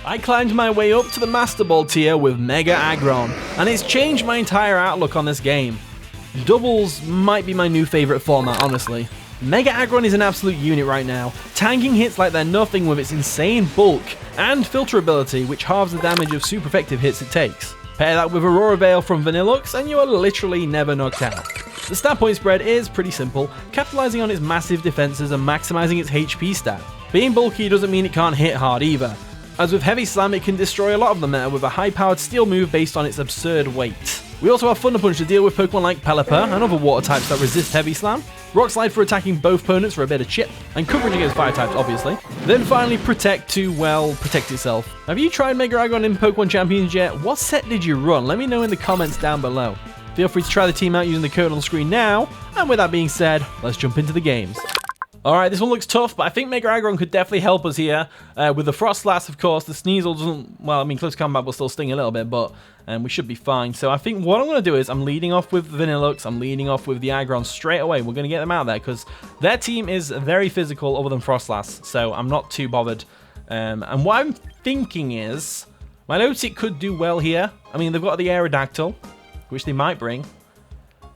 I climbed my way up to the Master Ball tier with Mega Aggron, and it's changed my entire outlook on this game. Doubles might be my new favourite format, honestly. Mega Aggron is an absolute unit right now, tanking hits like they're nothing with its insane bulk and filter ability, which halves the damage of super effective hits it takes. Pair that with Aurora Veil from Vanilluxe and you are literally never knocked out. The stat point spread is pretty simple, capitalizing on its massive defenses and maximizing its HP stat. Being bulky doesn't mean it can't hit hard either, as with Heavy Slam it can destroy a lot of the meta with a high-powered steel move based on its absurd weight. We also have Thunder Punch to deal with Pokemon like Pelipper and other water types that resist Heavy Slam, Rock Slide for attacking both opponents for a bit of chip, and coverage against fire types obviously. Then finally Protect to, well, protect itself. Have you tried Mega Aggron in Pokemon Champions yet? What set did you run? Let me know in the comments down below. Feel free to try the team out using the code on the screen now, and with that being said, let's jump into the games. Alright, this one looks tough, but I think Mega Aggron could definitely help us here. With the Frost Blast, of course, the Sneasel doesn't... Well, I mean, close combat will still sting a little bit, but we should be fine. So I think what I'm going to do is I'm leading off with Vanilluxe, I'm leading off with the Aggron straight away. We're going to get them out there, because their team is very physical other than Frost Blast, so I'm not too bothered. And what I'm thinking is... Milotic could do well here. I mean, they've got the Aerodactyl, which they might bring.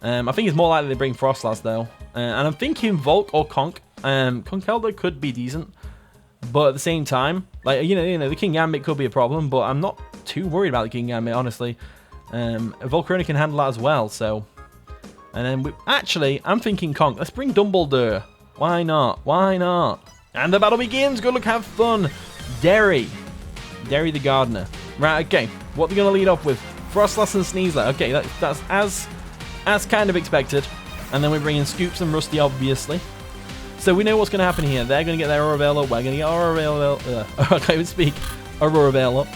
I think it's more likely they bring Frost Blast, though. And I'm thinking Volk or Conk. Conkeldurr could be decent, but at the same time, like you know, the King Gambit could be a problem. But I'm not too worried about the King Gambit, honestly. Volcarona can handle that as well. So, and then actually, I'm thinking Conk. Let's bring Dumbledore. Why not? Why not? And the battle begins. Good luck, have fun. Derry the Gardener. Right. Okay. What are we gonna lead off with? Frostlass and Sneasler. Okay, that's as kind of expected. And then we bring in Scoops and Rusty, obviously. So we know what's going to happen here. They're going to get their Aurora Veil up. We're going to get Aurora Veil. I can't even speak. Aurora Veil up.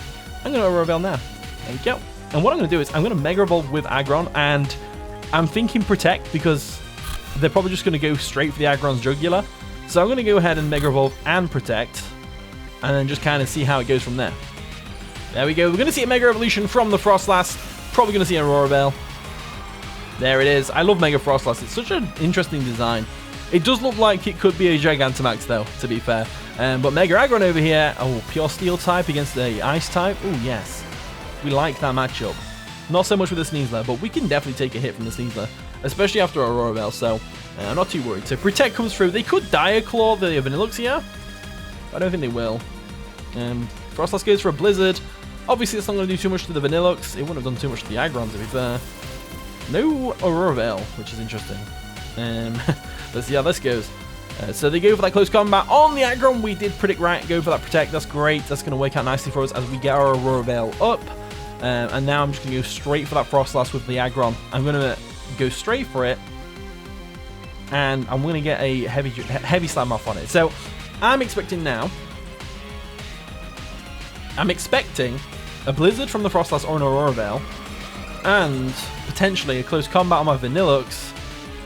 I'm going to Aurora Veil now. There we go. And what I'm going to do is I'm going to Mega Evolve with Aggron. And I'm thinking Protect because they're probably just going to go straight for the Aggron's Jugular. So I'm going to go ahead and Mega Evolve and Protect. And then just kind of see how it goes from there. There we go. We're going to see a Mega Evolution from the Frostlass. Probably going to see an Aurora Veil. There it is. I love Mega Frostlass. It's such an interesting design. It does look like it could be a Gigantamax, though, to be fair. But Mega Aggron over here, oh, pure Steel type against the Ice type. Oh, yes. We like that matchup. Not so much with the Sneasler, but we can definitely take a hit from the Sneasler, especially after Aurora Veil, so I'm not too worried. So Protect comes through. They could Diaclaw the Vanilluxe here. I don't think they will. Frostlass goes for a Blizzard. Obviously, it's not going to do too much to the Vanilluxe. It wouldn't have done too much to the Aggron, to be fair. No Aurora Veil, which is interesting. Let's see how this goes. So they go for that close combat on the Aggron. We did predict right, go for that Protect. That's great. That's going to work out nicely for us as we get our Aurora Veil up. And now I'm just going to go straight for that Frostlass with the Aggron. I'm going to go straight for it. And I'm going to get a heavy slam off on it. So I'm expecting now. I'm expecting a Blizzard from the Frostlass or an Aurora Veil. And potentially a close combat on my Vanilluxe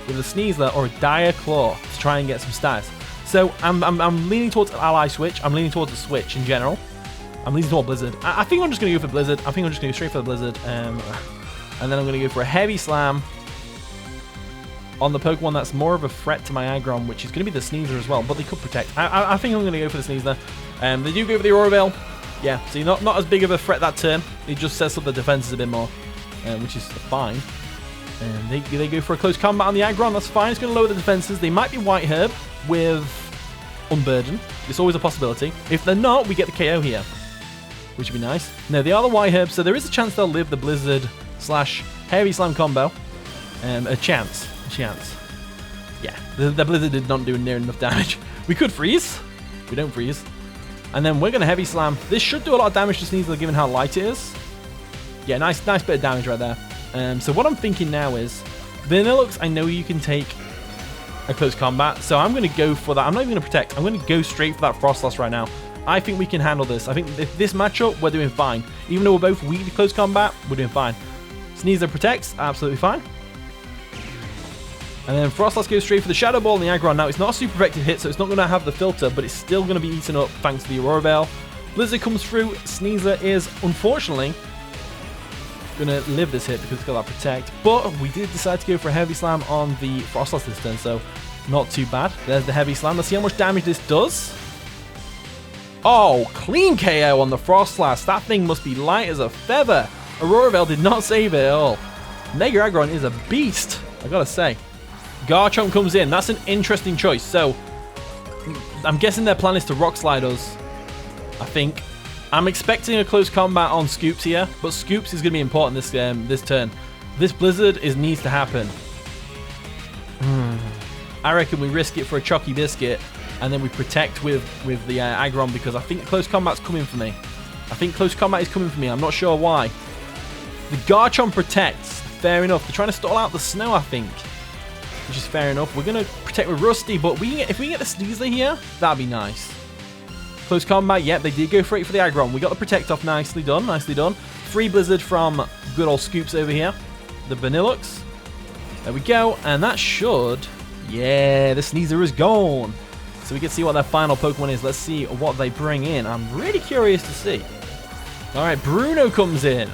with a Sneasler or a Diaclaw to try and get some stats. So I'm leaning towards an Ally Switch. I'm leaning towards a Switch in general. I'm leaning toward Blizzard. I think I'm just going to go for Blizzard. I think I'm just going to go straight for the Blizzard. And then I'm going to go for a Heavy Slam on the Pokemon that's more of a threat to my Aggron, which is going to be the Sneasler as well, but they could Protect. I think I'm going to go for the Sneasler. They do go for the Aurora Veil. Yeah, so not as big of a threat that turn. It just sets up the defenses a bit more, which is fine. And they go for a close combat on the Aggron. That's fine. It's going to lower the defenses. They might be White Herb with Unburden. It's always a possibility. If they're not, we get the KO here, which would be nice. No, they are the White Herb, so there is a chance they'll live the Blizzard / Heavy Slam combo. A chance. Yeah, the Blizzard did not do near enough damage. We could freeze. We don't freeze. And then we're going to Heavy Slam. This should do a lot of damage to Sneasler given how light it is. Yeah, nice bit of damage right there. So what I'm thinking now is, Vanilluxe, I know you can take a close combat, so I'm going to go for that. I'm not even going to Protect. I'm going to go straight for that Frostlass right now. I think we can handle this. I think this matchup, we're doing fine. Even though we're both weak to close combat, we're doing fine. Sneasler protects, absolutely fine. And then Frostlass goes straight for the Shadow Ball and the Aggron. Now, it's not a super effective hit, so it's not going to have the filter, but it's still going to be eaten up thanks to the Aurora Veil. Blizzard comes through. Sneasler is, unfortunately, going to live this hit because it's got that Protect. But we did decide to go for a Heavy Slam on the Frostlass this turn, so not too bad. There's the Heavy Slam. Let's see how much damage this does. Oh, clean KO on the Frost Slash. That thing must be light as a feather. Aurora Veil did not save it at all. Mega Aggron is a beast, I gotta say. Garchomp comes in. That's an interesting choice. So, I'm guessing their plan is to Rock Slide us, I think. I'm expecting a close combat on Scoops here, but Scoops is going to be important this turn. This Blizzard needs to happen. I reckon we risk it for a Chalky Biscuit, and then we protect with the Aggron, because I think close combat's coming for me. I think close combat is coming for me. I'm not sure why. The Garchomp protects. Fair enough. They're trying to stall out the snow, I think, which is fair enough. We're going to protect with Rusty, but if we can get the Sneasler here, that'd be nice. Close combat, yep, they did go for it for the Aggron. We got the protect off, nicely done, nicely done. Free Blizzard from good old Scoops over here. The Vanilluxe. There we go, and that should... Yeah, the Sneasler is gone. So we can see what their final Pokemon is. Let's see what they bring in. I'm really curious to see. Alright, Bruno comes in.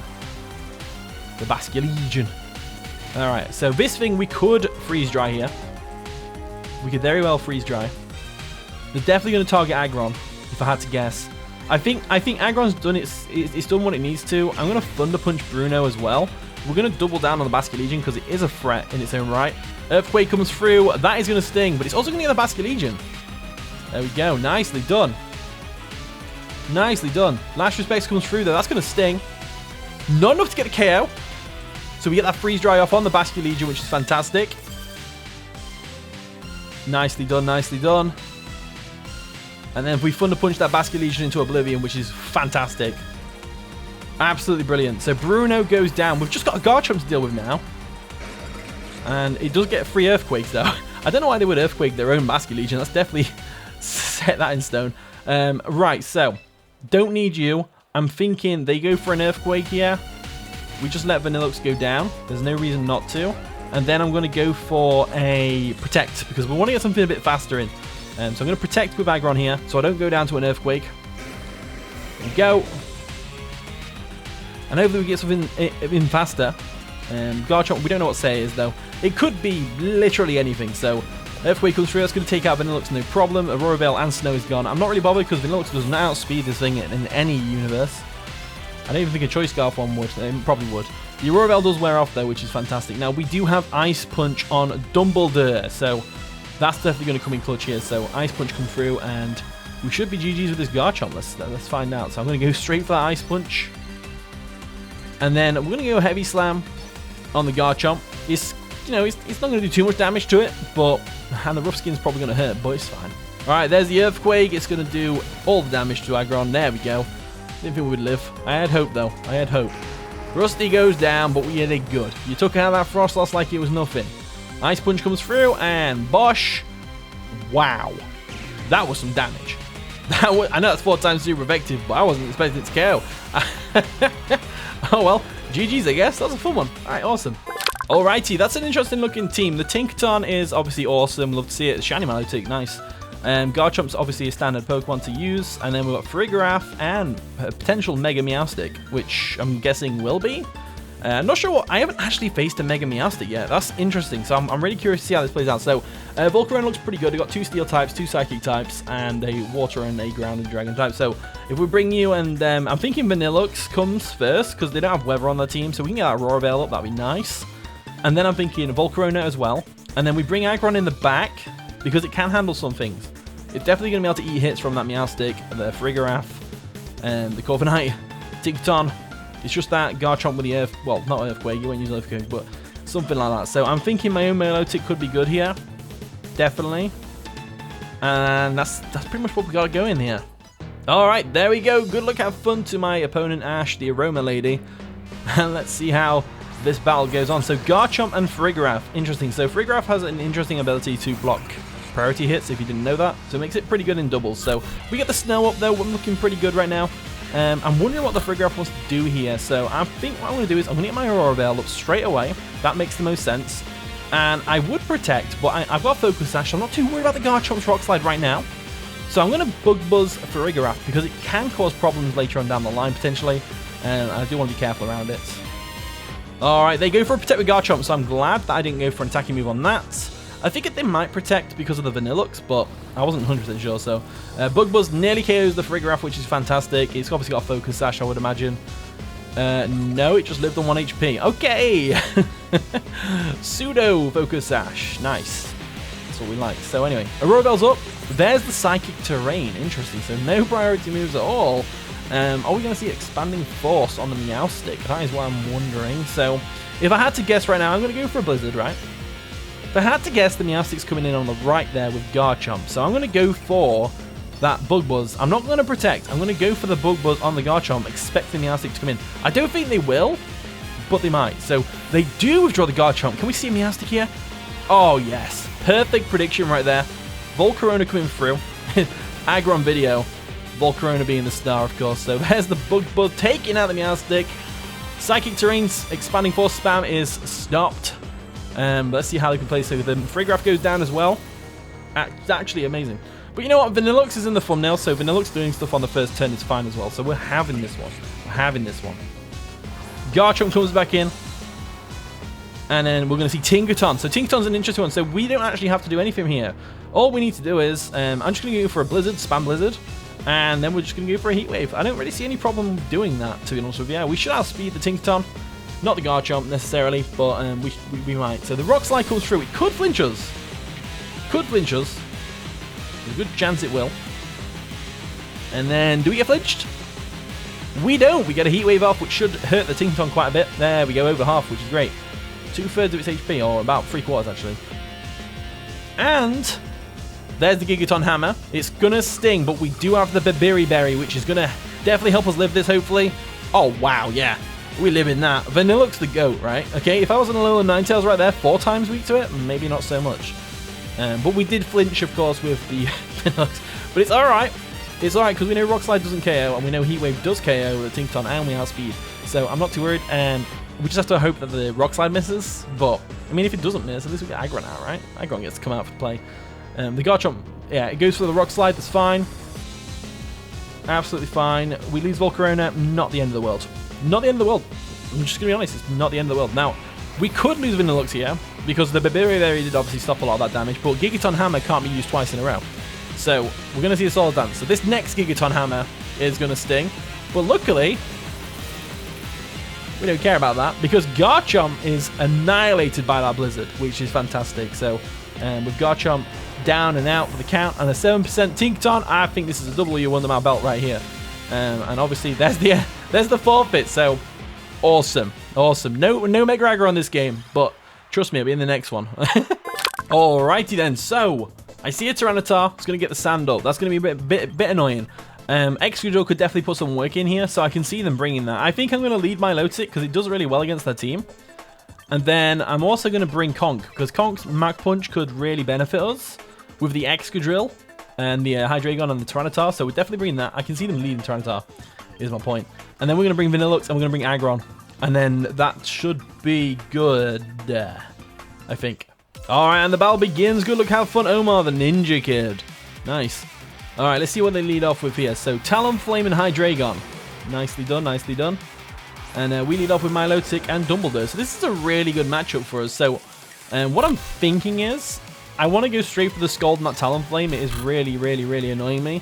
The Basculegion. Alright, so this thing we could freeze dry here. We could very well freeze dry. They're definitely going to target Aggron, if I had to guess. I think Aggron's done it's done what it needs to. I'm going to Thunder Punch Bruno as well. We're going to double down on the Basculegion because it is a threat in its own right. Earthquake comes through. That is going to sting, but it's also going to get the Basculegion. There we go. Nicely done. Nicely done. Last Respects comes through, though. That's going to sting. Not enough to get a KO. So we get that freeze dry off on the Basculegion, which is fantastic. Nicely done, nicely done. And then if we Thunder Punch that Basculegion into Oblivion, which is fantastic. Absolutely brilliant. So Bruno goes down. We've just got a Garchomp to deal with now. And it does get free Earthquakes, though. I don't know why they would Earthquake their own Basculegion. That's definitely set that in stone. Right, so don't need you. I'm thinking they go for an Earthquake here. We just let Vanilluxe go down. There's no reason not to. And then I'm going to go for a Protect, because we want to get something a bit faster in. So I'm going to Protect with Aggron here, so I don't go down to an Earthquake. There we go. And hopefully we get something in faster. Garchomp, we don't know what say it is, though. It could be literally anything, so Earthquake comes through. That's going to take out Vanilluxe, no problem. Aurora Veil and Snow is gone. I'm not really bothered because Vanilluxe does not outspeed this thing in any universe. I don't even think a Choice Scarf one would. It probably would. The Aurora Veil does wear off, though, which is fantastic. Now, we do have Ice Punch on Dumbledore, so that's definitely going to come in clutch here. So Ice Punch come through, and we should be GG's with this Garchomp. Let's find out. So I'm going to go straight for that Ice Punch. And then we're going to go Heavy Slam on the Garchomp. It's not going to do too much damage to it, and the Rough Skin's probably going to hurt, but it's fine. Alright, there's the Earthquake. It's going to do all the damage to Aggron. There we go. Didn't think we would live. I had hope, though. I had hope. Rusty goes down, but we did good. You took out that Frost Loss like it was nothing. Ice Punch comes through, and Bosh. Wow. That was some damage. I know that's 4 times super effective, but I wasn't expecting it to KO. Oh well, GG's I guess. That was a fun one. Alright, awesome. Alrighty, that's an interesting looking team. The Tinkaton is obviously awesome. Love to see it. Shiny Milotic, nice. Garchomp's obviously a standard Pokemon to use. And then we've got Farigiraf and a potential Mega Meowstic, which I'm guessing will be. Not sure what. I haven't actually faced a Mega Meowstic yet. That's interesting. So I'm really curious to see how this plays out. So Volcarona looks pretty good. We've got 2 Steel types, 2 Psychic types, and a Water and a Ground and Dragon type. So if we bring you, and I'm thinking Vanilluxe comes first because they don't have Weather on their team. So we can get that Aurora Veil up. That'd be nice. And then I'm thinking Volcarona as well. And then we bring Aggron in the back because it can handle some things. It's definitely going to be able to eat hits from that Meowstic, the Farigiraf, and the Corviknight, Tinkaton. It's just that Garchomp with the Earth... Well, not Earthquake, you won't use Earthquake, but something like that. So I'm thinking my own Milotic could be good here. Definitely. And that's pretty much what we got to go in here. Alright, there we go. Good luck, have fun to my opponent, Ash, the Aroma Lady. And let's see how this battle goes on. So Garchomp and Farigiraf. Interesting. So Farigiraf has an interesting ability to block priority hits, if you didn't know that. So it makes it pretty good in doubles. So we get the Snow up, though. We're looking pretty good right now. I'm wondering what the Farigiraf wants to do here. So I think what I'm going to do is I'm going to get my Aurora Veil up straight away. That makes the most sense. And I would Protect, but I've got Focus Sash. So I'm not too worried about the Garchomp's Rock Slide right now. So I'm going to Bug Buzz Farigiraf because it can cause problems later on down the line, potentially. And I do want to be careful around it. Alright, they go for a Protect with Garchomp, so I'm glad that I didn't go for an attacking move on that. I think they might protect because of the Vanilluxe, but I wasn't 100% sure. So Bug Buzz nearly KOs the Farigiraf, which is fantastic. It's obviously got a Focus Sash, I would imagine. No, it just lived on 1 HP. Okay. Pseudo Focus Sash. Nice. That's what we like. So anyway, Aurora Veil's up. There's the Psychic Terrain. Interesting. So no priority moves at all. Are we going to see Expanding Force on the Meowstic? That is what I'm wondering. So if I had to guess right now, I'm going to go for a Blizzard, right? If I had to guess, the Meowstic's coming in on the right there with Garchomp. So I'm going to go for that Bug Buzz. I'm not going to protect. I'm going to go for the Bug Buzz on the Garchomp, expecting the Meowstic to come in. I don't think they will, but they might. So they do withdraw the Garchomp. Can we see a Meowstic here? Oh, yes. Perfect prediction right there. Volcarona coming through. Aggron video. Volcarona being the star, of course. So there's the Bug Buzz taking out the Meowstic. Psychic Terrain's Expanding Force spam is stopped. But let's see how they can play. So the Farigiraf goes down as well. It's actually amazing. But you know what? Vanilluxe is in the thumbnail, so Vanilluxe doing stuff on the first turn is fine as well. So we're having this one. We're having this one. Garchomp comes back in. And then we're going to see Tinkaton. So Tinkaton's an interesting one. So we don't actually have to do anything here. All we need to do is, I'm just going to go for a Blizzard, spam Blizzard. And then we're just going to go for a Heat Wave. I don't really see any problem doing that, to be honest with you. Yeah, we should outspeed the Tinkaton. Not the Garchomp necessarily, but we might. So the Rock Slide comes through. It could flinch us. Could flinch us. There's a good chance it will. And then, do we get flinched? We don't. We get a Heat Wave off, which should hurt the Tinkaton quite a bit. There we go, over half, which is great. 2/3 of its HP, or about 3/4 actually. And there's the Gigaton Hammer. It's gonna sting, but we do have the Babiri Berry, which is gonna definitely help us live this, hopefully. Oh, wow, yeah. We live in that. Vanilluxe the GOAT, right? Okay, if I was on a little Ninetales right there, 4 times weak to it, maybe not so much. But we did flinch, of course, with the Vanilluxe. But it's alright. It's alright, because we know Rock Slide doesn't KO, and we know Heat Wave does KO with the Tinkaton, and we outspeed. So I'm not too worried. We just have to hope that the Rock Slide misses. But, I mean, if it doesn't miss, at least we get Aggron out, right? Aggron gets to come out for play. The Garchomp, yeah, it goes for the Rock Slide. That's fine. Absolutely fine. We lose Volcarona. Not the end of the world. Not the end of the world. I'm just going to be honest. It's not the end of the world. Now, we could lose Vanilluxe here, because the Babiri there did obviously stop a lot of that damage, but Gigaton Hammer can't be used twice in a row. So, we're going to see a solid dance. So this next Gigaton Hammer is going to sting, but luckily, we don't care about that, because Garchomp is annihilated by that Blizzard, which is fantastic. So, with Garchomp down and out for the count, and a 7% Tinkaton, I think this is a W under my belt right here. And obviously, there's the forfeit, so awesome. Awesome. No Mega Aggro on this game, but trust me, it'll be in the next one. Alrighty then, so I see a Tyranitar. It's going to get the sand up. That's going to be a bit annoying. Excadrill could definitely put some work in here, so I can see them bringing that. I think I'm going to lead my Milotic, because it does really well against their team. And then I'm also going to bring Conk, because Conk's Mach Punch could really benefit us with the Excadrill and the Hydreigon and the Tyranitar, so we're definitely bringing that. I can see them leading Tyranitar, is my point. And then we're going to bring Vanilluxe, and we're going to bring Aggron. And then that should be good, I think. Alright, and the battle begins. Good luck, have fun, Omar, the Ninja Kid. Nice. Alright, let's see what they lead off with here. So, Talonflame and Hydreigon. Nicely done, nicely done. And we lead off with Milotic and Dumbledore. So this is a really good matchup for us. So, what I'm thinking is, I want to go straight for the Scald and that Talonflame. It is really, really, really annoying me.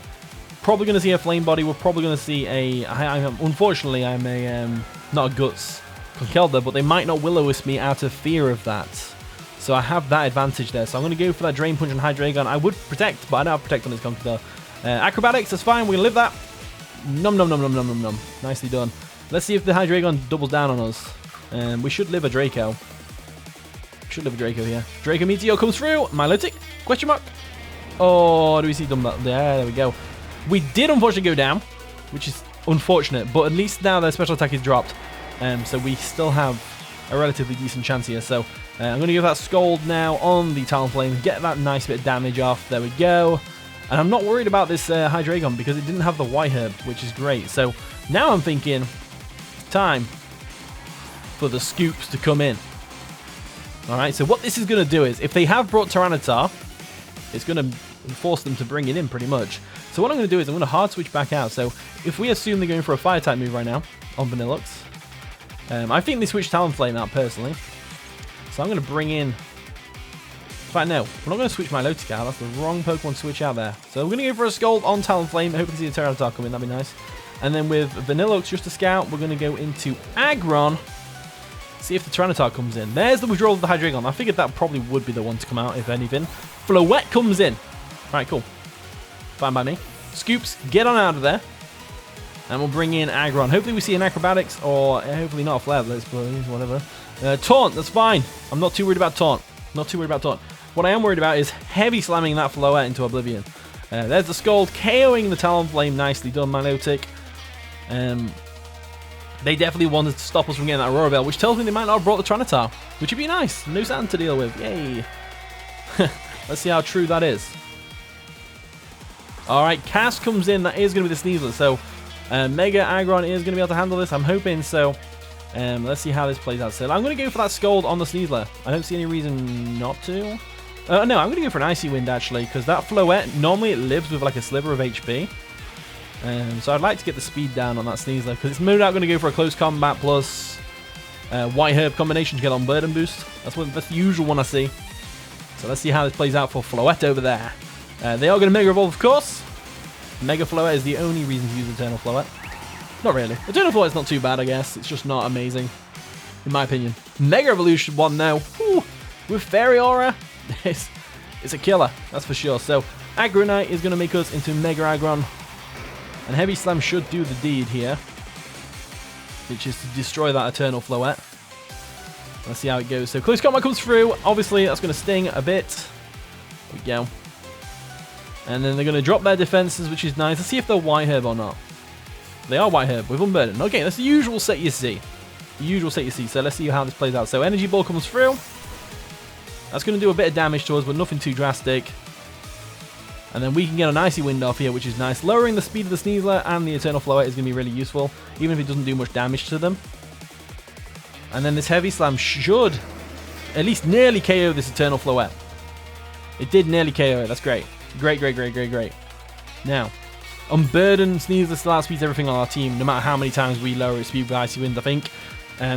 Probably going to see a Flame Body. We're probably going to see a... unfortunately, I'm a... not a Guts Conkelda, but they might not Will-O-Wisp me out of fear of that. So I have that advantage there. So I'm going to go for that Drain Punch on Hydreigon. I would protect, but I don't have Protect on this Conkelda. Acrobatics, that's fine. We're going to live that. Nom nom nom nom nom nom nom. Nicely done. Let's see if the Hydreigon doubles down on us. We should live a Draco. Should live a Draco here. Draco Meteor comes through. Milotic? Question mark? Oh, do we see Dumbo? There we go. We did unfortunately go down, which is unfortunate, but at least now their special attack is dropped. So we still have a relatively decent chance here. So I'm going to give that Scald now on the Talonflame. Get that nice bit of damage off. There we go. And I'm not worried about this Hydreigon because it didn't have the White Herb, which is great. So now I'm thinking, time for the scoops to come in. Alright, so what this is going to do is, if they have brought Tyranitar, it's going to force them to bring it in pretty much. So what I'm going to do is I'm going to hard switch back out. So if we assume they're going for a fire type move right now on Vanilluxe, I think they switched Talonflame out personally. So I'm going to bring in fact, no. We're not going to switch Milotic out. That's the wrong Pokemon to switch out there. So we're going to go for a Scald on Talonflame. Hoping to see a Tyranitar come in. That'd be nice. And then with Vanilluxe, just a Scout, we're going to go into Aggron. See if the Tyranitar comes in. There's the withdrawal of the Hydreigon. I figured that probably would be the one to come out, if anything. Floette comes in. Alright, cool. Fine by me. Scoops, get on out of there. And we'll bring in Aggron. Hopefully we see an Acrobatics, or hopefully not a Flare Blitz, but whatever. Taunt, that's fine. I'm not too worried about Taunt. Not too worried about Taunt. What I am worried about is heavy slamming that Floette into Oblivion. There's the Scald, KOing the Talonflame. Nicely done, Milotic. They definitely wanted to stop us from getting that Aurora Veil, which tells me they might not have brought the Tyranitar, which would be nice. No Saturn to deal with. Yay. Let's see how true that is. Alright, Cast comes in. That is going to be the Sneasler. So, Mega Aggron is going to be able to handle this. I'm hoping so. Let's see how this plays out. So, I'm going to go for that Scald on the Sneasler. I don't see any reason not to. No, I'm going to go for an Icy Wind, actually, because that Floette, normally it lives with like a sliver of HP. So I'd like to get the speed down on that Sneasler, because it's no doubt going to go for a close combat plus White Herb combination to get on Burden Boost. That's the usual one I see. So let's see how this plays out for Floette over there. They are going to Mega Evolve, of course. Mega Floette is the only reason to use Eternal Floette. Not really. Eternal Floette's not too bad, I guess. It's just not amazing, in my opinion. Mega Evolution 1 now. Whew. With Fairy Aura, it's a killer, that's for sure. So Aggronite is going to make us into Mega Aggron. And Heavy Slam should do the deed here, which is to destroy that Eternal Floette. Let's see how it goes. So Close Combat comes through. Obviously, that's going to sting a bit. There we go. And then they're going to drop their defenses, which is nice. Let's see if they're White Herb or not. They are White Herb with Unburden. Okay, that's the usual set you see. The usual set you see. So let's see how this plays out. So Energy Ball comes through. That's going to do a bit of damage to us, but nothing too drastic. And then we can get an Icy Wind off here, which is nice. Lowering the speed of the Sneasler and the Eternal Floette is going to be really useful, even if it doesn't do much damage to them. And then this Heavy Slam should at least nearly KO this Eternal Floette. It did nearly KO it. That's great. Great. Now, Unburden Sneasler still outspeeds everything on our team, no matter how many times we lower its speed with Icy Wind, I think.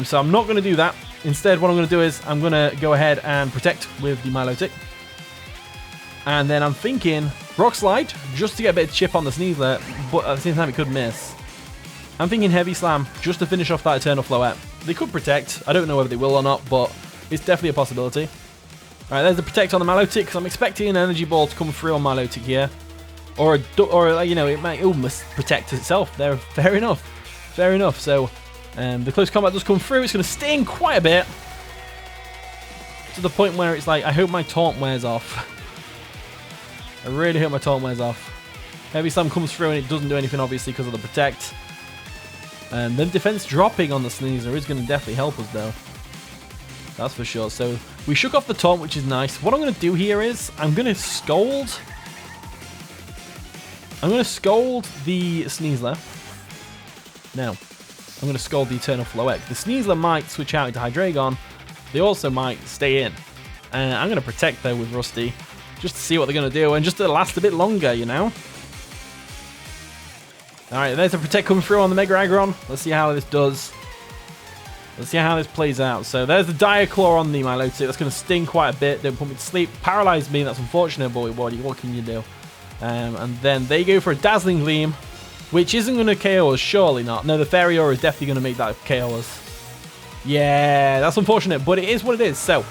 So I'm not going to do that. Instead, what I'm going to do is I'm going to go ahead and Protect with the Milotic. And then I'm thinking Rock Slide, just to get a bit of chip on the Sneasler, but at the same time it could miss. I'm thinking Heavy Slam, just to finish off that Eternal Floette. They could Protect. I don't know whether they will or not, but it's definitely a possibility. Alright, there's the Protect on the Milotic, because I'm expecting an Energy Ball to come through on Milotic here. Or you know, it might almost protect itself there. Fair enough. So, the Close Combat does come through. It's going to sting quite a bit. To the point where it's like, I hope my Taunt wears off. I really hope my Taunt wears off. Heavy Slam comes through and it doesn't do anything, obviously, because of the Protect. And then defense dropping on the Sneasler is going to definitely help us, though. That's for sure. So we shook off the Taunt, which is nice. What I'm going to do here is I'm going to Scold. I'm going to Scold the Sneasler. Now, I'm going to Scold the Eternal Floette. The Sneasler might switch out into Hydreigon. They also might stay in. I'm going to Protect, though, with Rusty, just to see what they're going to do, and just to last a bit longer, you know? Alright, there's a Protect coming through on the Mega Aggron. Let's see how this does. Let's see how this plays out. So there's the Dire Claw on the Milotic. That's going to sting quite a bit. Don't put me to sleep. Paralyze me. That's unfortunate, but what can you do? And then they go for a Dazzling Gleam, which isn't going to KO us. Surely not. No, the Fairy Aura is definitely going to make that KO us. Yeah, that's unfortunate, but it is what it is. So,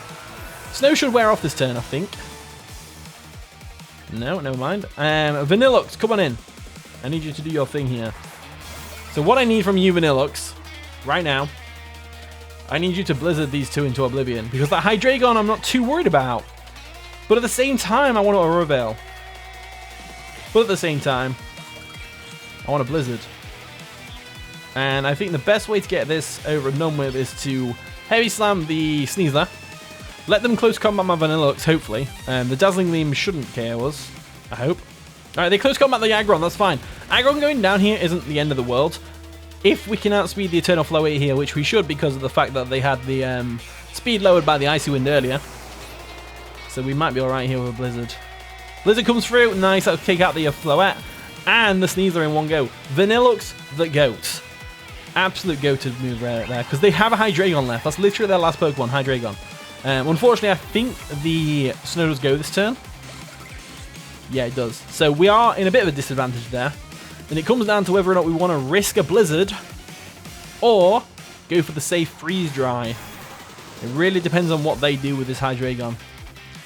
Snow should wear off this turn, I think. No, never mind. Vanilluxe, come on in. I need you to do your thing here. So what I need from you, Vanilluxe, right now, I need you to Blizzard these two into Oblivion, because that Hydreigon I'm not too worried about. But at the same time, I want to Aurora Veil. But at the same time, I want a Blizzard. And I think the best way to get this over and done with is to Heavy Slam the Sneasler. Let them Close Combat my Vanilluxe, hopefully. The Dazzling Gleam shouldn't KO us, I hope. Alright, they Close Combat the Aggron, that's fine. Aggron going down here isn't the end of the world. If we can outspeed the Eternal Floette here, which we should because of the fact that they had the speed lowered by the Icy Wind earlier. So we might be alright here with a Blizzard. Blizzard comes through, nice, that'll kick out the Floette and the Sneasler in one go. Vanilluxe, the GOAT. Absolute goated move right there, because they have a Hydreigon left. That's literally their last Pokemon, Hydreigon. Unfortunately, I think the snow does go this turn. Yeah, it does. So we are in a bit of a disadvantage there. And it comes down to whether or not we want to risk a blizzard or go for the safe freeze dry. It really depends on what they do with this Hydreigon.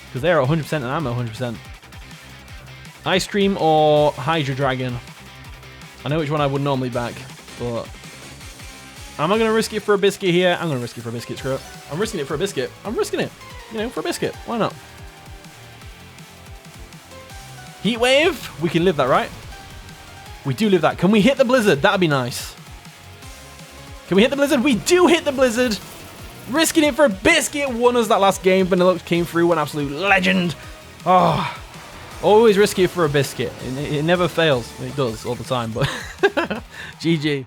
Because they're at 100% and I'm at 100%. Ice Cream or Hydro Dragon. I know which one I would normally back, but am I going to risk it for a biscuit here? I'm going to risk it for a biscuit, screw it. I'm risking it for a biscuit. I'm risking it, you know, for a biscuit. Why not? Heat Wave. We can live that, right? We do live that. Can we hit the blizzard? That'd be nice. Can we hit the blizzard? We do hit the blizzard. Risking it for a biscuit. Won us that last game. Vanilluxe came through. An absolute legend. Oh, always risk it for a biscuit. It never fails. It does all the time, but GG.